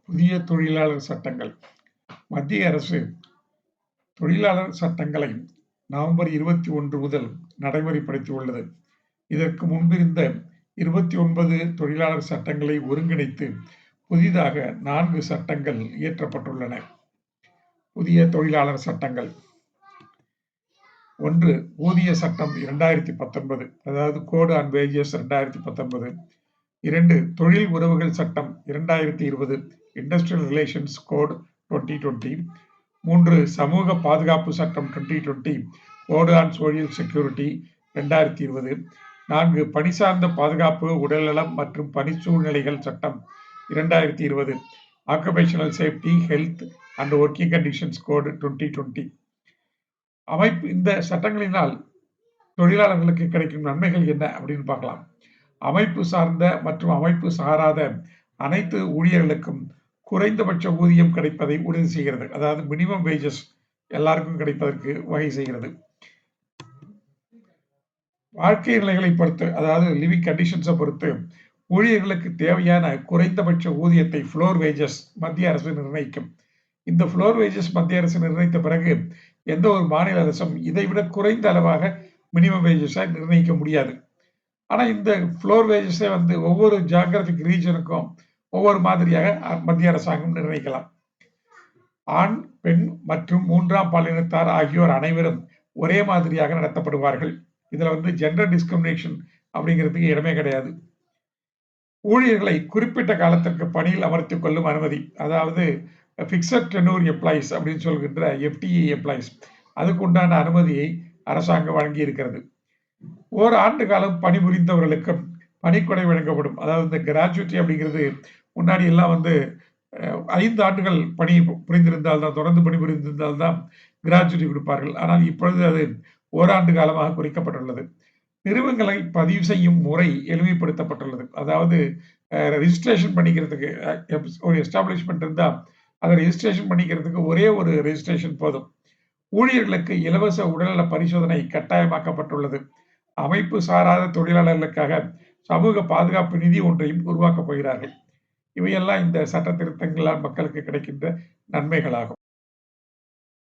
புதிய தொழிலாளர் சட்டங்கள். மத்திய அரசு தொழிலாளர் சட்டங்களை நவம்பர் 21 முதல் நடைமுறைப்படுத்தியுள்ளது. இதற்கு முன்பிருந்த 29 தொழிலாளர் சட்டங்களை ஒருங்கிணைத்து புதிதாக 4 சட்டங்கள் இயற்றப்பட்டுள்ளன. புதிய தொழிலாளர் சட்டங்கள்: 1. ஊதிய சட்டம் 2019, அதாவது கோட் ஆன் வேஜஸ் 2019. 2. தொழில் உறவுகள் சட்டம் 2020, இண்டஸ்ட்ரியல் ரிலேஷன்ஸ் கோட் 2020. 3. சமூக பாதுகாப்பு சட்டம் 2020, கோட் ஆன் சோஷியல் செக்யூரிட்டி 2020. 4. பணி சார்ந்த பாதுகாப்பு, உடல்நலம் மற்றும் பணி சூழ்நிலைகள் சட்டம் 2020, occupational safety, health and working conditions code 2020. இந்த சட்டங்களினால் தொழிலாளர்களுக்கு கிடைக்கும் நன்மைகள் என்ன அப்படின்னு பார்க்கலாம். அமைப்பு சார்ந்த மற்றும் அமைப்பு சாராத அனைத்து ஊழியர்களுக்கும் குறைந்தபட்ச ஊதியம் கிடைப்பதை உறுதி செய்கிறது. அதாவது மினிமம் வேஜஸ் எல்லாருக்கும் கிடைப்பதற்கு வகை செய்கிறது. வாழ்க்கை நிலைகளை பொறுத்து, அதாவது லிவிங் கண்டிஷன்ஸை பொறுத்து ஊழியர்களுக்கு தேவையான குறைந்தபட்ச ஊதியத்தை ஃப்ளோர் வேஜஸ் மத்திய அரசு நிர்ணயிக்கும். இந்த ஃப்ளோர் வேஜஸ் மத்திய அரசு நிர்ணயித்த பிறகு எந்த ஒரு மாநில அரசும் இதைவிட குறைந்த அளவாக மினிமம் வேஜஸை நிர்ணயிக்க முடியாது. ஆனால் இந்த ஃப்ளோர் வேஜஸை ஒவ்வொரு ஜியாகிரபிக் ரீஜனுக்கும் ஒவ்வொரு மாதிரியாக மத்திய அரசாங்கம் நிர்ணயிக்கலாம். ஆண், பெண் மற்றும் 3ஆம் பாலினத்தார் ஆகியோர் அனைவரும் ஒரே மாதிரியாக நடத்தப்படுவார்கள். இதுல ஜெண்டர் டிஸ்கிரிமினேஷன் அப்படிங்கிறதுக்கு இடமே கிடையாது. ஊழியர்களை குறிப்பிட்ட காலத்திற்கு பணியில் அமர்த்திக் கொள்ளும் அனுமதி, அதாவது ஃபிக்ஸட் டெனூர் எம்ப்ளாயிஸ் அப்படின்னு சொல்கின்ற FTE எம்ப்ளாயிஸ், அதுக்கு உண்டான அனுமதியை அரசாங்கம் வழங்கி இருக்கிறது. ஓராண்டு காலம் பணிபுரிந்தவர்களுக்கும் பணிக்கொடை வழங்கப்படும். அதாவது இந்த கிராஜுவிட்டி அப்படிங்கிறது முன்னாடி எல்லாம் 5 ஆண்டுகள் பணி புரிந்திருந்தால்தான், தொடர்ந்து பணிபுரிந்திருந்தால்தான் கிராஜுவிட்டி கொடுப்பார்கள். ஆனால் இப்பொழுது அது ஓராண்டு காலமாக குறைக்கப்பட்டுள்ளது. நிறுவனங்களை பதிவு செய்யும் முறை எளிமைப்படுத்தப்பட்டுள்ளது. அதாவது ரெஜிஸ்ட்ரேஷன் பண்ணிக்கிறதுக்கு ஒரு எஸ்டாப்ளிஷ்மெண்ட் இருந்தால் அதை ரெஜிஸ்ட்ரேஷன் பண்ணிக்கிறதுக்கு ஒரே ஒரு ரெஜிஸ்ட்ரேஷன் போதும். ஊழியர்களுக்கு இலவச உடல்நல பரிசோதனை கட்டாயமாக்கப்பட்டுள்ளது. அமைப்பு சாராத தொழிலாளர்களுக்காக சமூக பாதுகாப்பு நிதி ஒன்றையும் உருவாக்கப் போகிறார்கள். இவையெல்லாம் இந்த சட்ட திருத்தங்களால் மக்களுக்கு கிடைக்கின்ற நன்மைகளாகும்.